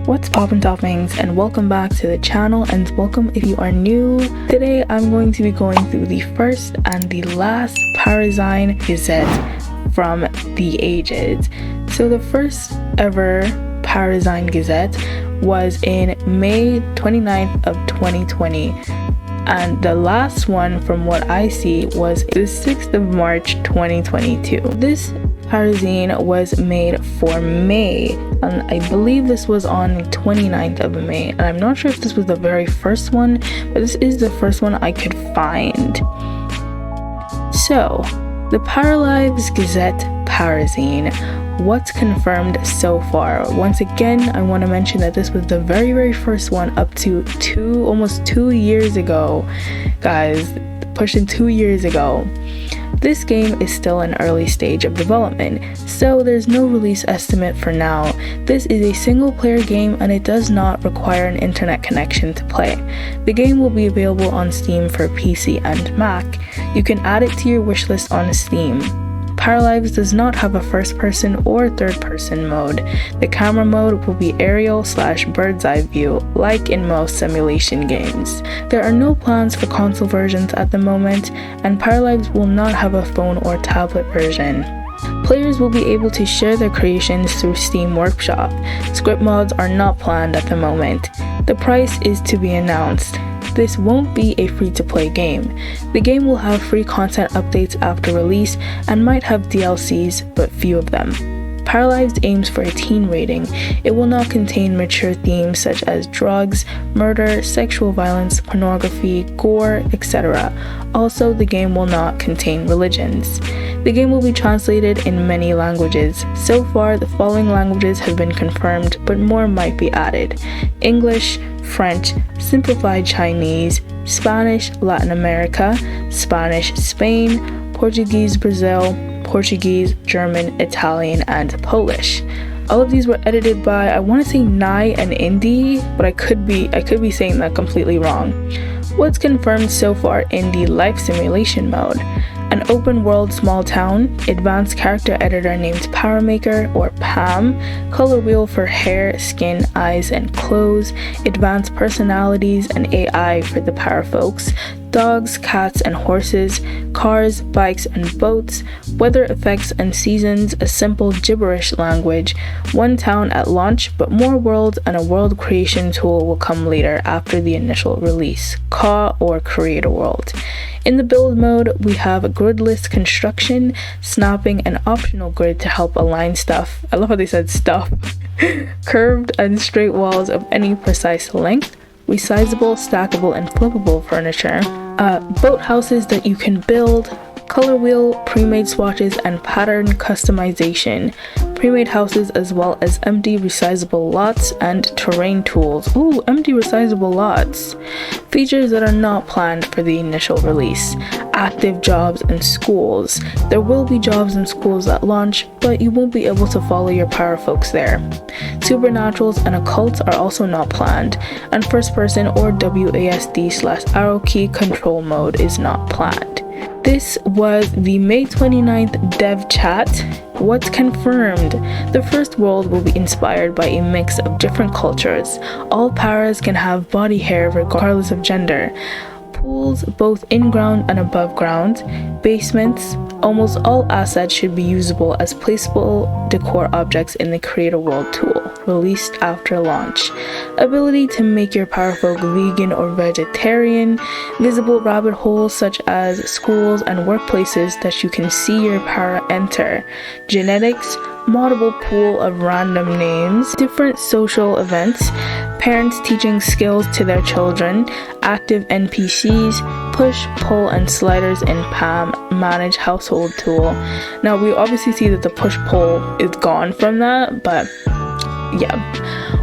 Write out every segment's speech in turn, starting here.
What's Poppin Toppings, and welcome back to the channel, and welcome if you are new. Today I'm going to be going through the first and the last Parazine Gazette from the ages. So the first ever Parazine Gazette was in May 29th of 2020, and the last one from what I see was the 6th of March 2022. This Parazine was made for May, and I believe this was on the 29th of May, and I'm not sure if this was the very first one, but this is the first one I could find. So, the Paralives Gazette Parazine. What's confirmed so far? Once again, I want to mention that this was the very first one up to almost 2 years ago, guys, pushing 2 years ago. This game is still in early stage of development, so there's no release estimate for now. This is a single player game and it does not require an internet connection to play. The game will be available on Steam for PC and Mac. You can add it to your wishlist on Steam. Paralives does not have a first-person or third-person mode. The camera mode will be aerial/bird's eye view, like in most simulation games. There are no plans for console versions at the moment, and Paralives will not have a phone or tablet version. Players will be able to share their creations through Steam Workshop. Script mods are not planned at the moment. The price is to be announced. This won't be a free-to-play game. The game will have free content updates after release and might have DLCs, but few of them. Paralives aims for a teen rating. It will not contain mature themes such as drugs, murder, sexual violence, pornography, gore, etc. Also, the game will not contain religions. The game will be translated in many languages. So far, the following languages have been confirmed, but more might be added: English, French, Simplified Chinese, Spanish Latin America, Spanish Spain, Portuguese Brazil, Portuguese, German, Italian, and Polish. All of these were edited by, I want to say Nye and Indie, but I could be saying that completely wrong. What's confirmed so far in the life simulation mode? An open world small town, advanced character editor named Paramaker or Pam, color wheel for hair, skin, eyes, and clothes, advanced personalities and AI for the para folks, dogs, cats, and horses, cars, bikes, and boats, weather effects and seasons, a simple gibberish language, one town at launch, but more worlds and a world creation tool will come later after the initial release, Caw or Create a World. In the build mode, we have a gridless construction, snapping, an optional grid to help align stuff. I love how they said stuff. Curved and straight walls of any precise length, resizable, stackable, and flippable furniture, boat houses that you can build, color wheel, pre-made swatches, and pattern customization, pre-made houses as well as empty resizable lots and terrain tools. Ooh, empty resizable lots. Features that are not planned for the initial release. Active jobs and schools. There will be jobs and schools at launch, but you won't be able to follow your para folks there. Supernaturals and occults are also not planned, and first person or WASD/arrow key control mode is not planned. This was the May 29th dev chat. What's confirmed? The first world will be inspired by a mix of different cultures. All paras can have body hair regardless of gender. Pools both in-ground and above ground. Basements. Almost all assets should be usable as placeable decor objects in the Create a World tool, released after launch. Ability to make your parafolk vegan or vegetarian. Visible rabbit holes such as schools and workplaces that you can see your para enter. Genetics. Moddable pool of random names. Different social events. Parents teaching skills to their children. Active NPCs. Push, pull, and sliders in PAM. Manage household tool. Now we obviously see that the push-pull is gone from that, but yeah.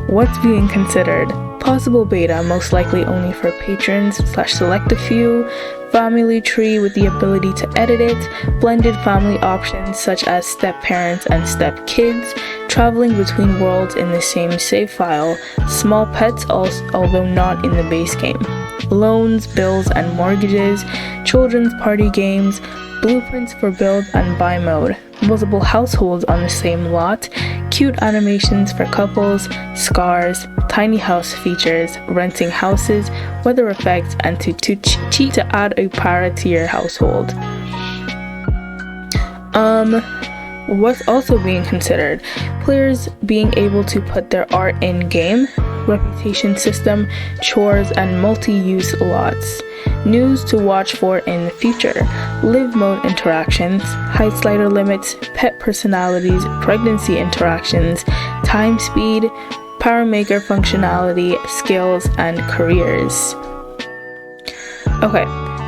What's being considered? Possible beta, most likely only for patrons/select a few. Family tree with the ability to edit it. Blended family options such as step parents and step kids. Traveling between worlds in the same save file. Small pets, although not in the base game. loans, bills and mortgages, children's party games, blueprints for build and buy mode, multiple households on the same lot, cute animations for couples, scars, tiny house features, renting houses, weather effects, and to cheat to add a para to your household. What's also being considered? Players being able to put their art in game, reputation system, chores, and multi-use lots. News to watch for in the future: live mode interactions, height slider limits, pet personalities, pregnancy interactions, time speed, paramaker functionality, skills, and careers. Okay,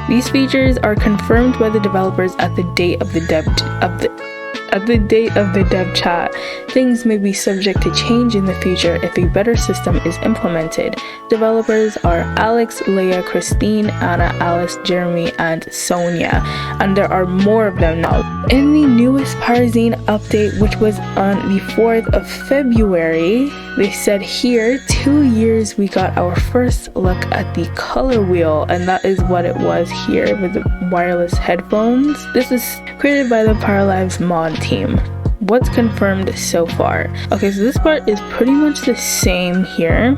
these features are confirmed by the developers at the date of the dev chat. Things may be subject to change in the future if a better system is implemented. Developers are Alex, Leah, Christine, Anna, Alice, Jeremy, and Sonia, and there are more of them now. In the newest Parazine update, which was on the 4th of February, they said here, 2 years we got our first look at the color wheel, and that is what it was here with the wireless headphones. This is created by the Paralives mod team. What's confirmed so far? Okay, so this part is pretty much the same here.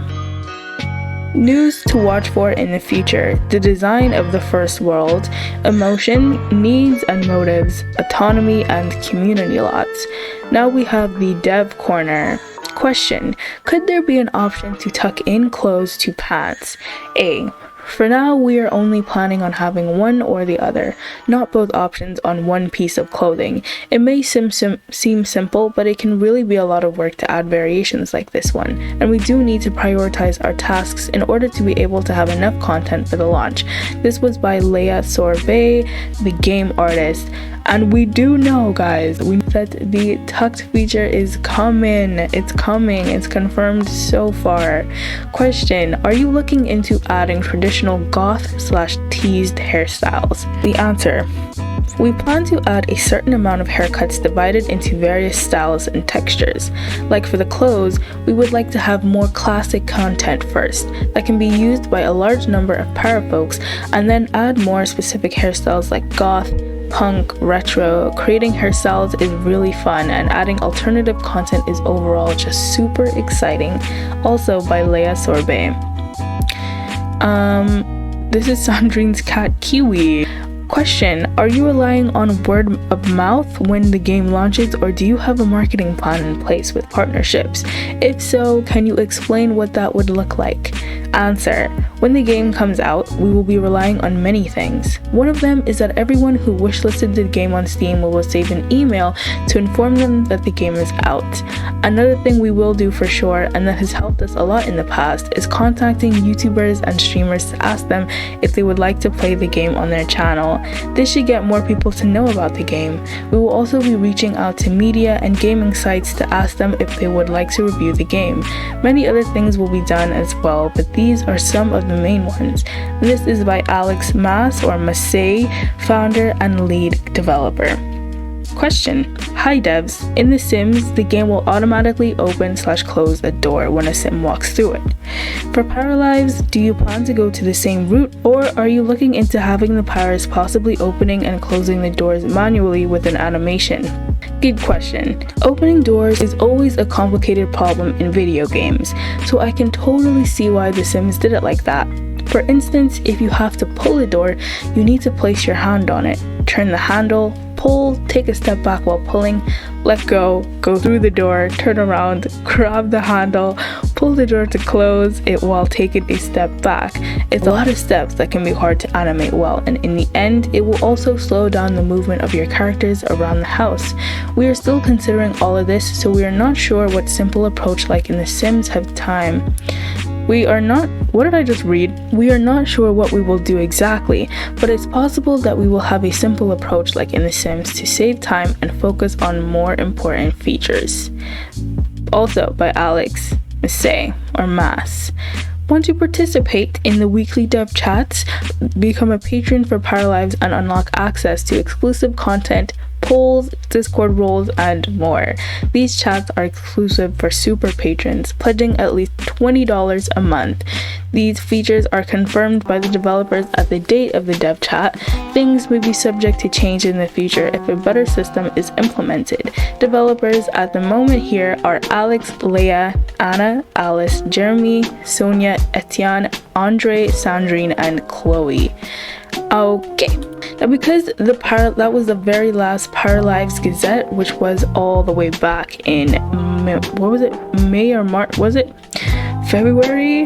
News to watch for in the future: the design of the first world, emotion, needs and motives, autonomy, and community lots. Now we have the dev corner. Question: could there be an option to tuck in clothes to pants? A. For now, we are only planning on having one or the other, not both options on one piece of clothing. It may seem simple, but it can really be a lot of work to add variations like this one, and we do need to prioritize our tasks in order to be able to have enough content for the launch. This was by Leah Sorbet, the game artist. And we do know, guys, that the tucked feature is coming. It's coming. It's confirmed so far. Question: are you looking into adding traditional goth/teased hairstyles? The answer: we plan to add a certain amount of haircuts divided into various styles and textures. Like for the clothes, we would like to have more classic content first that can be used by a large number of para folks, and then add more specific hairstyles like goth, punk, retro. Creating hairstyles is really fun, and adding alternative content is overall just super exciting. Also by Leah Sorbet. This is Sandrine's cat Kiwi. Question: are you relying on word of mouth when the game launches, or do you have a marketing plan in place with partnerships? If so, can you explain what that would look like? Answer: when the game comes out, we will be relying on many things. One of them is that everyone who wishlisted the game on Steam will receive an email to inform them that the game is out. Another thing we will do for sure, and that has helped us a lot in the past, is contacting YouTubers and streamers to ask them if they would like to play the game on their channel. This should get more people to know about the game. We will also be reaching out to media and gaming sites to ask them if they would like to review the game. Many other things will be done as well, but these are some of the main ones. This is by Alex Mas, or Massey, founder and lead developer. Question: hi devs, in The Sims, the game will automatically open/close a door when a sim walks through it. For Paralives, do you plan to go to the same route, or are you looking into having the Paras possibly opening and closing the doors manually with an animation? Good question. Opening doors is always a complicated problem in video games, so I can totally see why The Sims did it like that. For instance, if you have to pull a door, you need to place your hand on it, turn the handle, pull, take a step back while pulling, let go through the door, turn around, grab the handle, pull the door to close it while taking a step back. It's a lot of steps that can be hard to animate well, and in the end, it will also slow down the movement of your characters around the house. We are still considering all of this, so we are not sure what simple approach like in The Sims have time. What did I just read? We are not sure what we will do exactly, but it's possible that we will have a simple approach like in The Sims to save time and focus on more important features. Also by Alex Massey, or Mass. Want to participate in the weekly dev chats? Become a patron for Paralives and unlock access to exclusive content, polls, Discord roles, and more. These chats are exclusive for super patrons, pledging at least $20 a month. These features are confirmed by the developers at the date of the dev chat. Things may be subject to change in the future if a better system is implemented. Developers at the moment here are Alex, Leah, Anna, Alice, Jeremy, Sonia, Etienne, Andre, Sandrine, and Chloe. Okay, now because that was the very last Paralives Gazette, which was all the way back in May or March? Was it February?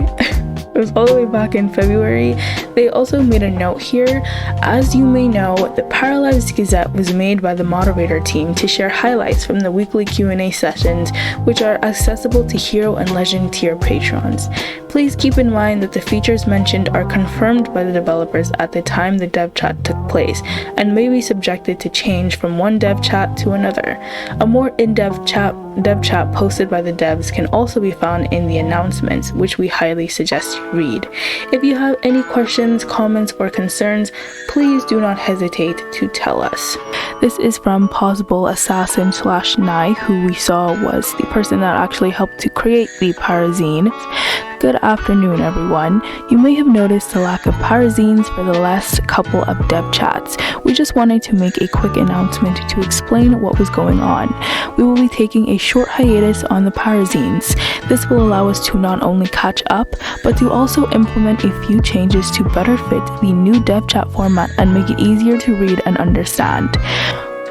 It was all the way back in February. They also made a note here. As you may know, the Paralives Gazette was made by the moderator team to share highlights from the weekly Q&A sessions, which are accessible to Hero and Legend tier patrons. Please keep in mind that the features mentioned are confirmed by the developers at the time the dev chat took place, and may be subjected to change from one dev chat to another. A more in-depth dev chat posted by the devs can also be found in the announcements, which we highly suggest you read. If you have any questions, comments, or concerns, please do not hesitate to tell us. This is from Possible Assassin /Nye, who we saw was the person that actually helped to create the Parazine. Good afternoon, everyone. You may have noticed the lack of Parazines for the last couple of dev chats. We just wanted to make a quick announcement to explain what was going on. We will be taking a short hiatus on the Parazines. This will allow us to not only catch up, but to also implement a few changes to better fit the new dev chat format and make it easier to read and understand.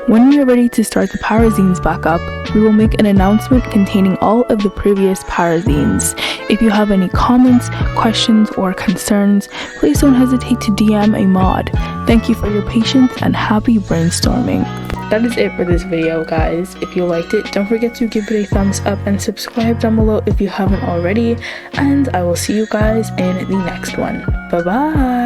When we are ready to start the Parazines back up, we will make an announcement containing all of the previous Parazines. If you have any comments, questions, or concerns, please don't hesitate to DM a mod. Thank you for your patience and happy brainstorming. That is it for this video, guys. If you liked it, don't forget to give it a thumbs up and subscribe down below if you haven't already, and I will see you guys in the next one. Bye bye!